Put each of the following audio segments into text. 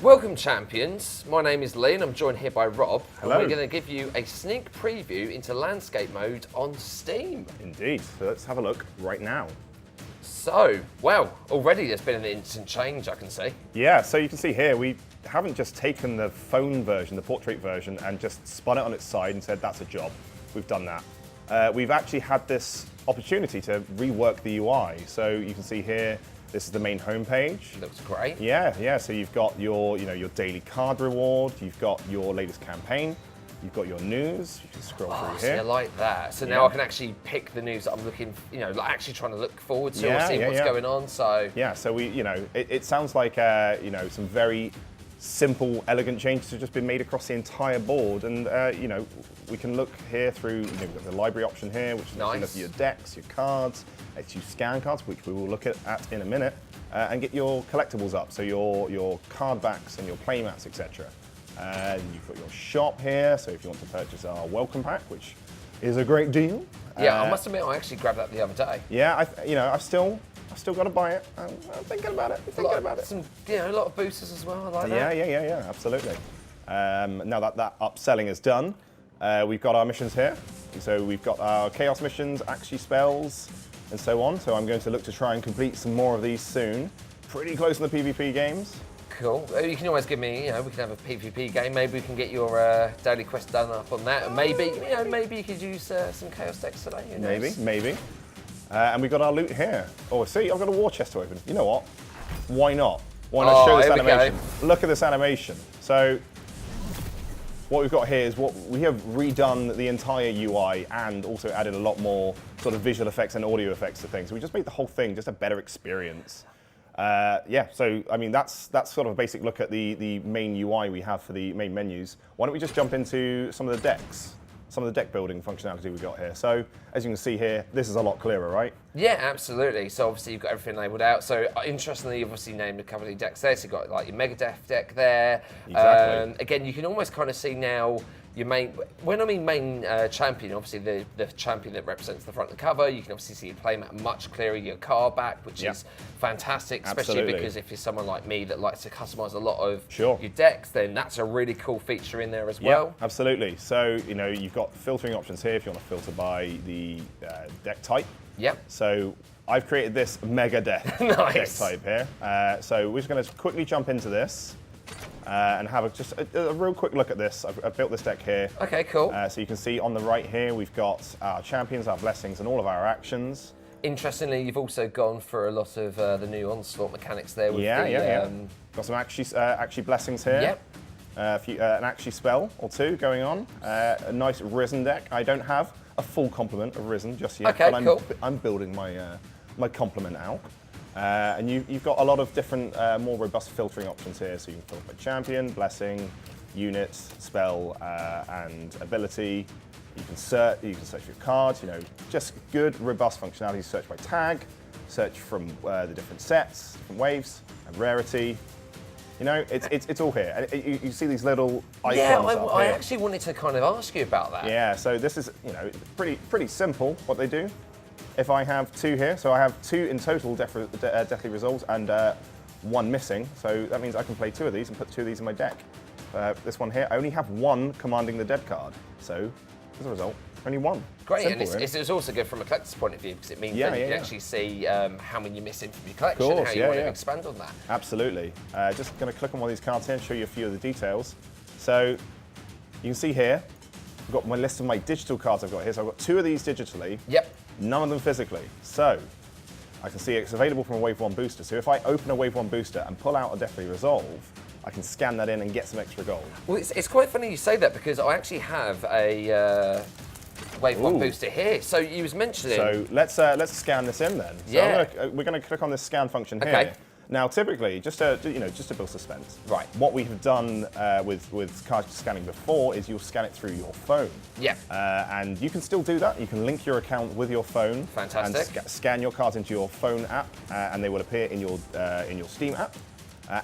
Welcome, champions. My name is Lee and I'm joined here by Rob. Hello. And we're going to give you a sneak preview into landscape mode on Steam. Indeed. So let's have a look right now. So, well, already there's been an instant change, I can see. Yeah, so you can see here, we haven't just taken the phone version, the portrait version, and just spun it on its side and said, that's a job. We've done that. We've actually had this opportunity to rework the UI. So you can see here, this is the main homepage. Looks great. Yeah. So you've got your, your daily card reward. You've got your latest campaign. You've got your news. You can scroll through See, here. I like that. So now I can actually pick the news that I'm looking, like actually trying to look forward to or see what's going on. So yeah. So we, it sounds like some very simple, elegant changes have just been made across the entire board, and we can look here through. We've got the library option here, which is look at your decks, your cards. Lets you scan cards, which we will look at in a minute, and get your collectibles up. So your card backs and your playmats, etc. You've got your shop here. So if you want to purchase our welcome pack, which is a great deal. Yeah, I must admit, I actually grabbed that the other day. Yeah, I've still got to buy it. I'm thinking about it. A lot of boosters as well. I like that. Yeah, absolutely. Now that upselling is done, we've got our missions here. So we've got our chaos missions, actually spells, and so on. So I'm going to look to try and complete some more of these soon. Pretty close in the PvP games. Cool. You can always give me, we can have a PvP game. Maybe we can get your daily quest done up on that. And maybe you could use some chaos decks today. Who knows? Maybe. And we've got our loot here. Oh, see, I've got a war chest to open. You know what? Why not? Why not show this animation? Look at this animation. So what we've got here is we have redone the entire UI and also added a lot more sort of visual effects and audio effects to things. So we just made the whole thing just a better experience. So I mean that's sort of a basic look at the main UI we have for the main menus. Why don't we just jump into some of the decks? Some of the deck building functionality we've got here. So as you can see here, this is a lot clearer, right? Yeah, absolutely. So obviously you've got everything labelled out. So interestingly, you've obviously named a couple of the decks there. So you've got like your Megadeth deck there. Exactly. Again, you can almost kind of see now your main, when I mean main champion, obviously the champion that represents the front of the cover, you can obviously see your playmat much clearer, your card back, which is fantastic, especially because if you're someone like me that likes to customize a lot of your decks, then that's a really cool feature in there as well. Yeah, absolutely. So, you've got filtering options here if you want to filter by the deck type. Yep. So I've created this Megadeth deck type here. So we're just going to quickly jump into this. And have just a real quick look at this. I've built this deck here. Okay, cool. So you can see on the right here, we've got our champions, our blessings, and all of our actions. Interestingly, you've also gone for a lot of the new onslaught mechanics there. With Got some actually blessings here. Yep. An actually spell or two going on. A nice Risen deck. I don't have a full complement of Risen just yet, but cool. I'm building my complement out. And you've got a lot of different, more robust filtering options here. So you can filter by champion, blessing, unit, spell, and ability. You can search for your cards. Just good, robust functionality. Search by tag, search from the different sets, different waves, and rarity. It's all here. And you see these little icons. Yeah, up I here. actually wanted to kind of ask you about that. Yeah. So this is pretty simple what they do. If I have two here, so I have two in total deathly results and one missing, so that means I can play two of these and put two of these in my deck. This one here, I only have one commanding the dead card, so as a result, only one. Great, Simple, and it's also good from a collector's point of view because it means that you can actually see how many you're missing from your collection and how you want to expand on that. Absolutely. Just going to click on one of these cards here and show you a few of the details. So you can see here, I've got my list of my digital cards I've got here. So I've got two of these digitally. Yep. None of them physically. So I can see it's available from a Wave 1 booster. So if I open a Wave 1 booster and pull out a Deathly Resolve, I can scan that in and get some extra gold. Well, it's quite funny you say that because I actually have a Wave 1 booster here. So you was mentioning... So let's scan this in then. So we're going to click on this scan function here. Now, typically, just to build suspense, right? What we have done with card scanning before is you'll scan it through your phone. Yeah. And you can still do that. You can link your account with your phone. Fantastic. And scan your cards into your phone app, and they will appear in your Steam app,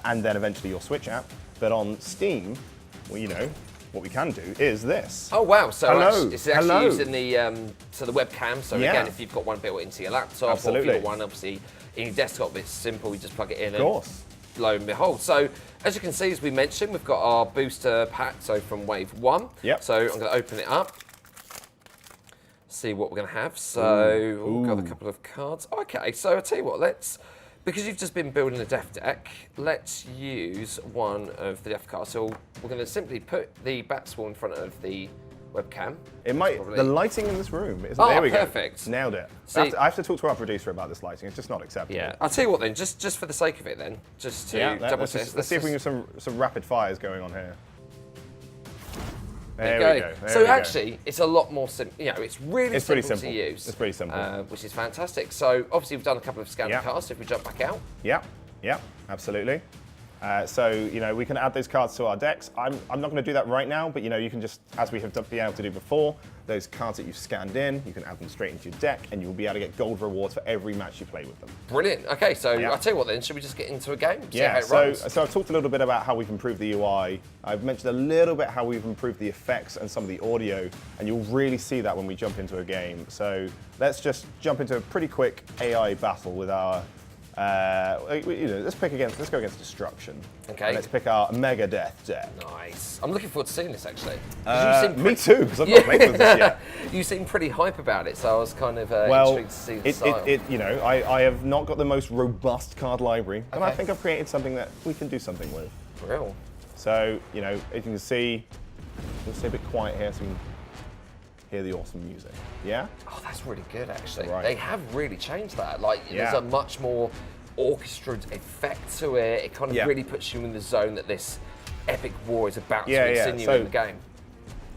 and then eventually your Switch app. But on Steam, well, what we can do is this. Oh wow! So it's actually using the webcam. So again, if you've got one built into your laptop, or if you've got one obviously in your desktop, it's simple. You just plug it in. Of course. lo and behold. So as you can see, as we mentioned, we've got our booster pack, so from wave 1. Yep. So I'm going to open it up, see what we're going to have. So we've got a couple of cards. Okay, so I'll tell you what, because you've just been building a death deck, let's use one of the death cards. So we're going to simply put the bat swarm in front of the webcam. The lighting in this room is there we perfect. Go. Nailed it. See, I have to talk to our producer about this lighting. It's just not acceptable. Yeah, I'll tell you what then, just for the sake of it then, just to double test. Let's see if we can get some rapid fires going on here. There we go. So actually, it's a lot more simple. You know, it's really simple to use. It's pretty simple. Which is fantastic. So obviously we've done a couple of scanner cards. If we jump back out. Yeah, absolutely. So, you know, we can add those cards to our decks. I'm not going to do that right now, but, you know, you can just, as we have been able to do before, those cards that you've scanned in, you can add them straight into your deck, and you'll be able to get gold rewards for every match you play with them. Brilliant. Okay, so I'll tell you what then, should we just get into a game? Yeah, so I've talked a little bit about how we've improved the UI. I've mentioned a little bit how we've improved the effects and some of the audio, and you'll really see that when we jump into a game. So let's just jump into a pretty quick AI battle with our let's go against Destruction. Okay. And let's pick our Mega Death deck. Nice. I'm looking forward to seeing this actually. Me too, because I've not played with this yet. You seem pretty hype about it, so I was kind of intrigued to see the style. You know, I have not got the most robust card library, and I think I've created something that we can do something with. Real. So, you know, as you can see, we'll stay a bit quiet here so we can hear the awesome music. Yeah? Oh, that's really good, actually. Right. They have really changed that. Like, there's a much more orchestrated effect to it. It kind of really puts you in the zone that this epic war is about to continue in the game.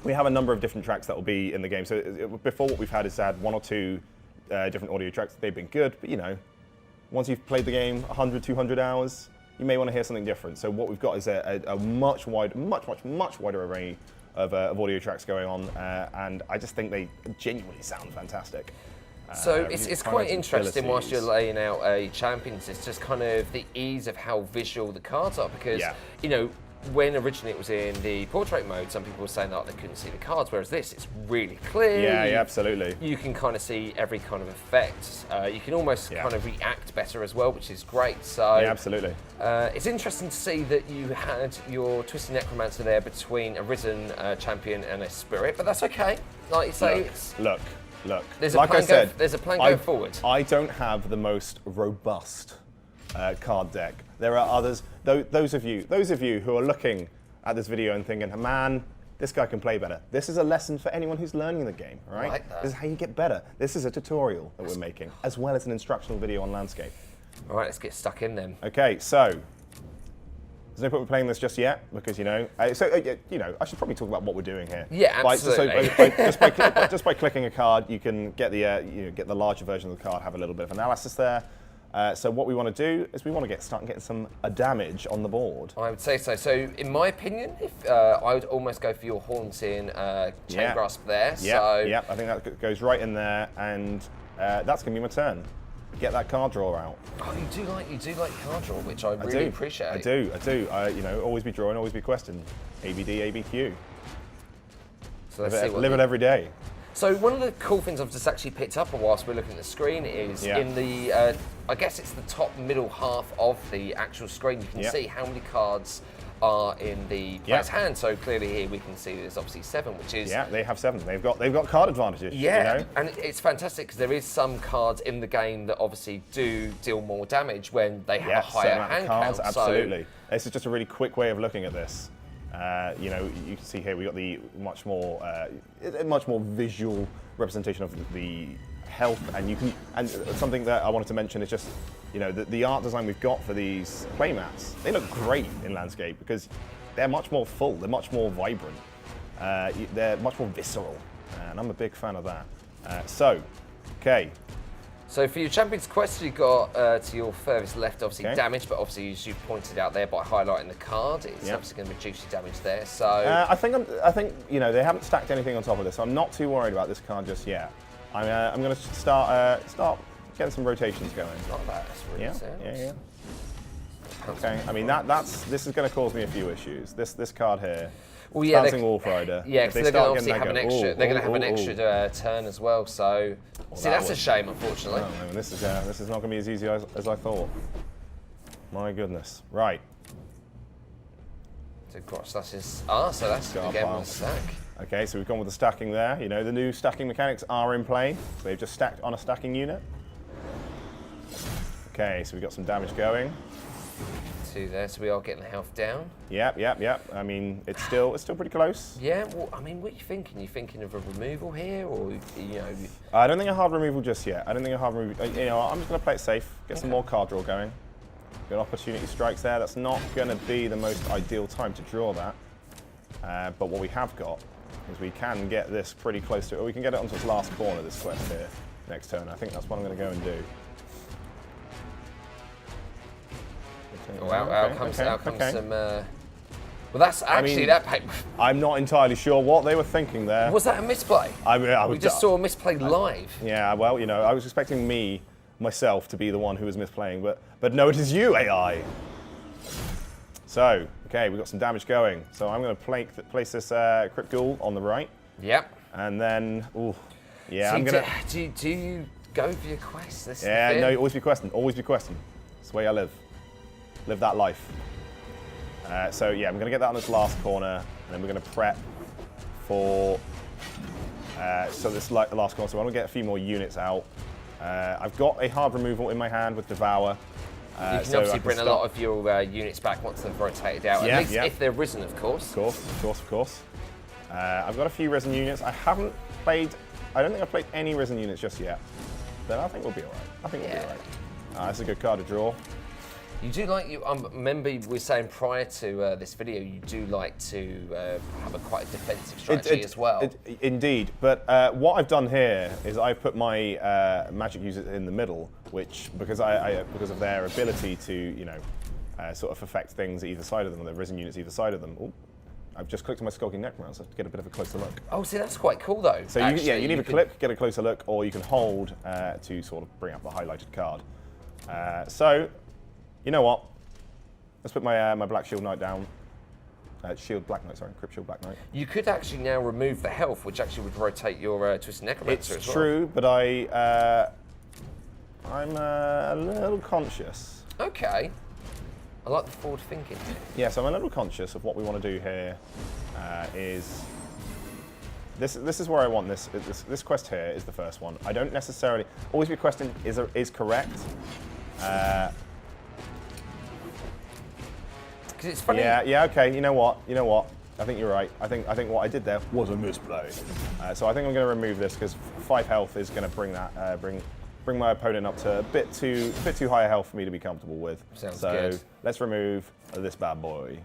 We have a number of different tracks that will be in the game. So before, what we've had is one or two different audio tracks. They've been good, but you know, once you've played the game 100, 200 hours, you may want to hear something different. So what we've got is a much wider array of audio tracks going on, and I just think they genuinely sound fantastic. So it's quite interesting whilst you're laying out a champions, it's just kind of the ease of how visual the cards are, because you know, when originally it was in the portrait mode, some people were saying that they couldn't see the cards, whereas this, it's really clear. Yeah, absolutely. You can kind of see every kind of effect. You can almost kind of react better as well, which is great. So yeah, absolutely. It's interesting to see that you had your Twisted Necromancer there between a Risen champion and a Spirit, but that's okay. Like you say, look. There's like I said, there's a plan going forward. I don't have the most robust card deck. There are others. Those of you who are looking at this video and thinking, man, this guy can play better. This is a lesson for anyone who's learning the game, all right? Like that. This is how you get better. This is a tutorial that we're making, as well as an instructional video on landscape. All right, let's get stuck in then. Okay, so there's no point in playing this just yet, because you know. You know, I should probably talk about what we're doing here. Yeah, absolutely. Just by clicking a card, you can get the larger version of the card, have a little bit of analysis there. So what we want to do is we want to start getting some damage on the board. I would say so. So in my opinion, if I would almost go for your Haunting Chain Grasp there. Yeah, I think that goes right in there, and that's going to be my turn. Get that card draw out. Oh, you do like card draw, which I really appreciate. I do. You know, always be drawing, always be questing. ABD, ABQ. So let's see live it every day. So one of the cool things I've just actually picked up whilst we're looking at the screen is in the, I guess it's the top middle half of the actual screen. You can see how many cards are in the player's hand. So clearly here we can see there's obviously 7, which is they have 7. They've got card advantages. Yeah, you know? and it's fantastic because there is some cards in the game that obviously do deal more damage when they have a higher hand count. Absolutely. So this is just a really quick way of looking at this. You know, you can see here we got the much more visual representation of the health, and something that I wanted to mention is just, you know, the art design we've got for these playmats. They look great in landscape because they're much more full, they're much more vibrant, they're much more visceral, and I'm a big fan of that. Okay. So for your Champion's Quest, you've got to your furthest left, obviously damage, but obviously as you've pointed out there by highlighting the card, it's obviously going to reduce your damage there. So I think you know, they haven't stacked anything on top of this, so I'm not too worried about this card just yet. I'm going to start getting some rotations going. Not bad. That's really sound. Yeah. Okay. I mean this is going to cause me a few issues. This card here. Well, yeah, Bouncing Wolf Rider. Yeah, because they're going to obviously have an extra. They're going to have an extra turn as well. So, see, that's a shame, unfortunately. Oh, no, this is not going to be as easy as I thought. My goodness. Right. So cross slashes. So that's again one stack. Okay, so we've gone with the stacking there. You know, the new stacking mechanics are in play. So they've just stacked on a stacking unit. Okay, so we've got some damage going. 2 there, so we are getting the health down. Yep. I mean, it's still pretty close. Yeah, well, I mean, what are you thinking? You thinking of a removal here, or, you know? I don't think a hard removal just yet. I don't think a hard removal. You know, I'm just going to play it safe, get some more card draw going. Good opportunity strikes there. That's not going to be the most ideal time to draw that. But what we have got is we can get this pretty close to it. Or we can get it onto its last corner, this quest here, next turn. I think that's what I'm going to go and do. Oh, out comes some... Well, that's actually that paper. I'm not entirely sure what they were thinking there. Was that a misplay? We just saw a misplay live. Yeah, well, you know, I was expecting myself to be the one who was misplaying, but no, it is you, AI. So, okay, we've got some damage going. So I'm going to place this Crypt Ghoul on the right. Yep. And then, yeah, so I'm going to... Do you go for your quest? Yeah, no, always be questioned. Always be questioned. That's the way I live. Live that life. So yeah, I'm going to get that on this last corner, and then we're going to prep for so this last corner. So I'm going to get a few more units out. I've got a hard removal in my hand with Devour. You can obviously bring a lot of your units back once they've rotated out. At least if they're risen, of course. Of course. I've got a few risen units. I don't think I've played any risen units just yet. But I think we'll be all right. That's a good card to draw. You do like, remember we were saying prior to this video, you do like to have quite a defensive strategy as well. Indeed, but what I've done here is I've put my magic users in the middle, which, because of their ability to, you know, sort of affect things either side of them, or the risen units either side of them. Ooh, I've just clicked on my Skulking Necromancer to get a bit of a closer look. Oh, see, that's quite cool though. So you need to click, get a closer look, or you can hold to sort of bring up the highlighted card. So, you know what? Let's put my my Black Shield Knight down. Shield Black Knight, sorry, Crypt Shield Black Knight. You could actually now remove the health, which actually would rotate your Twisted Necromancer as well. It's true, but I'm a little conscious. Okay. I like the forward thinking here. Yeah, so I'm a little conscious of what we want to do here. This is where I want this quest here is the first one. I don't necessarily always be questioned is correct. Because it's funny. Yeah. Okay. You know what? I think you're right. I think what I did there was a misplay. So I think I'm going to remove this because 5 health is going to bring that bring my opponent up to a bit too high a health for me to be comfortable with. Sounds so good. Let's remove this bad boy.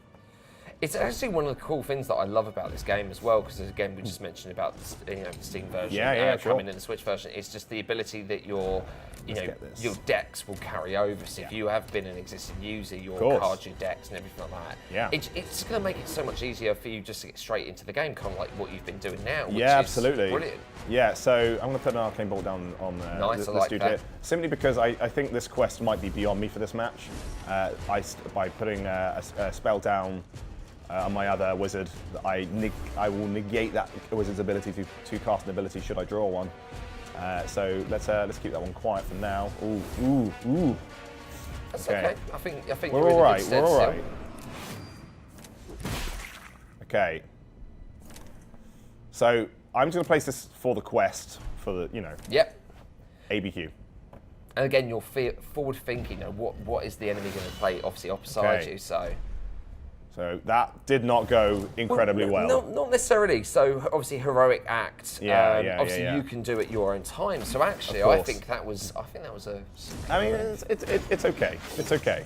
It's actually one of the cool things that I love about this game as well, because again we just mentioned about the Steam version coming in the Switch version. It's just the ability that your decks will carry over. So if you have been an existing user, your cards, your decks, and everything like that. It's going to make it so much easier for you just to get straight into the game, kind of like what you've been doing now. Which is absolutely. Brilliant. Yeah, so I'm going to put an Arcane Bolt down on nice, this dude here, simply because I think this quest might be beyond me for this match. By putting a spell down on my other wizard, I will negate that wizard's ability to cast an ability should I draw one. So let's keep that one quiet for now. Ooh. That's okay. I think we're all right. We're all right. Okay. So I'm just going to place this for the quest for the ABQ. And again, you're forward thinking. You know, what is the enemy going to play? Obviously, opposite you. So that did not go incredibly well. Not necessarily. So obviously heroic act. Obviously yeah. you can do it your own time. So actually, I think that was a. I mean, it's okay. It's okay.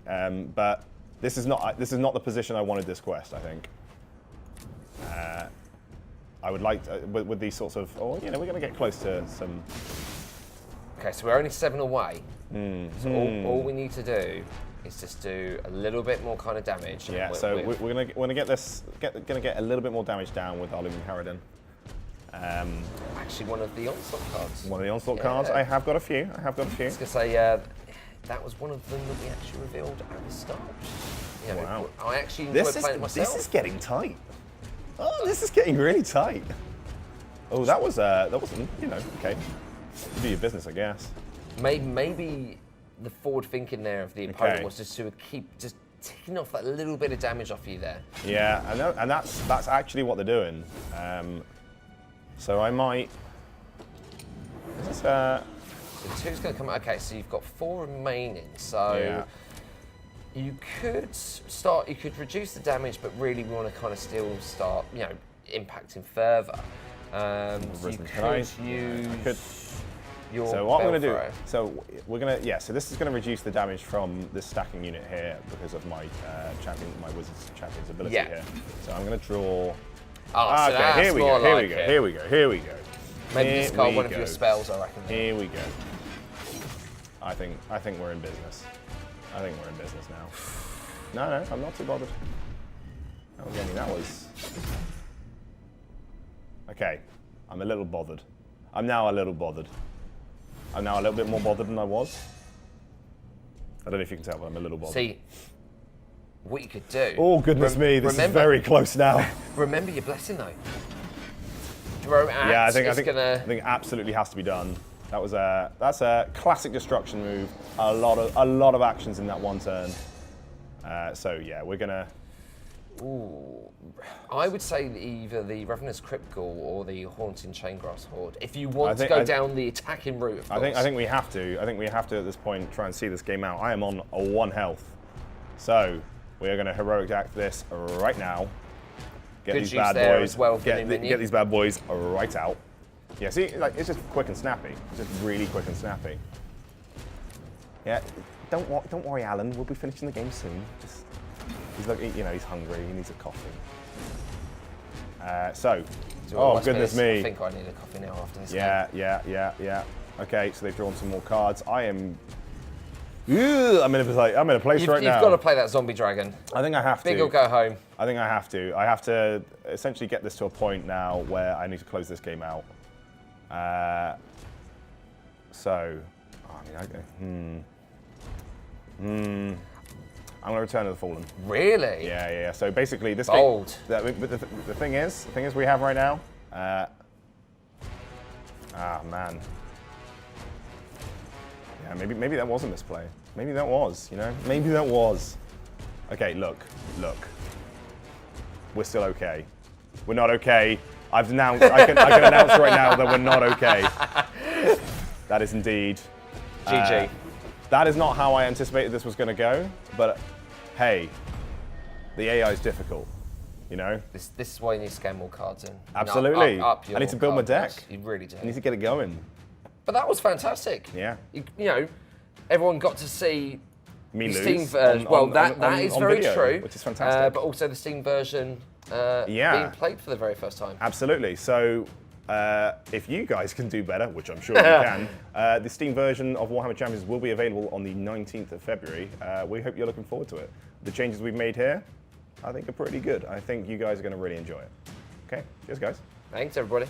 But this is not the position I wanted this quest. I think. I would like to, with these sorts of. We're going to get close to some. Okay, so we're only 7 away. So all we need to do is just do a little bit more kind of damage. Yeah, so we're gonna get this, gonna get a little bit more damage down with our Looming Harridan. Actually, one of the Onslaught cards. One of the Onslaught cards. I have got a few. I was gonna say that was one of them that we actually revealed at the start. Yeah, wow. I actually enjoyed playing it myself. This is getting tight. Oh, this is getting really tight. Oh, that wasn't okay. Do your business, I guess. Maybe the forward thinking there of the opponent was just to keep just ticking off that little bit of damage off you there. Yeah, and that's actually what they're doing. So I might. So 2's going to come out. Okay, so you've got 4 remaining. So you could start. You could reduce the damage, but really we want to kind of still start, impacting further. So you could use. So what I'm going to do, so we're going to, so this is going to reduce the damage from this stacking unit here because of my my wizard's champion's ability here. So I'm going to draw. Oh, so okay, here we go. Maybe discard one of your spells, I reckon. Here we go. I think we're in business. I think we're in business now. No, I'm not too bothered. That was. Okay, I'm a little bothered. I'm now a little bothered. I'm now a little bit more bothered than I was. I don't know if you can tell, but I'm a little bothered. See, what you could do. Oh, goodness me, this is very close now. Remember your blessing, though. Throw axe, yeah, I think absolutely has to be done. That's a classic destruction move. A lot of actions in that one turn. So yeah, we're gonna. Ooh, I would say either the Ravenous Crypt Ghoul or the Haunting Chaingrass Horde. If you want to go down the attacking route, of course. I think we have to. I think we have to at this point try and see this game out. I am on a 1 health, so we are going to heroic act this right now. Get these bad boys. Get these bad boys right out. Yeah, see, it's just quick and snappy. It's just really quick and snappy. Yeah, don't worry, Alan. We'll be finishing the game soon. He's like, he's hungry. He needs a coffee. Oh goodness me! I think I need a coffee now after this. Yeah. Okay, so they've drawn some more cards. I'm in a place right now. You've got to play that zombie dragon. I think I have to. Big or go home. I think I have to. I have to essentially get this to a point now where I need to close this game out. I'm going to Return of the Fallen. Really? Yeah. So basically, this Bold. game. The thing is we have right now. Man. Yeah, maybe that was a misplay. Maybe that was. Maybe that was. Okay, look. We're still okay. We're not okay. I can announce right now that we're not okay. That is indeed. GG. That is not how I anticipated this was going to go, but hey, the AI is difficult, This is why you need to scan more cards in. Absolutely. Up I need to build my deck. You really do. I need to get it going. But that was fantastic. Yeah. Everyone got to see me the lose. Steam version. That is very video, true. Which is fantastic. But also the Steam version being played for the very first time. Absolutely. So if you guys can do better, which I'm sure you can, the Steam version of Warhammer Champions will be available on the 19th of February. We hope you're looking forward to it. The changes we've made here, I think, are pretty good. I think you guys are going to really enjoy it. Okay, cheers, guys. Thanks, everybody.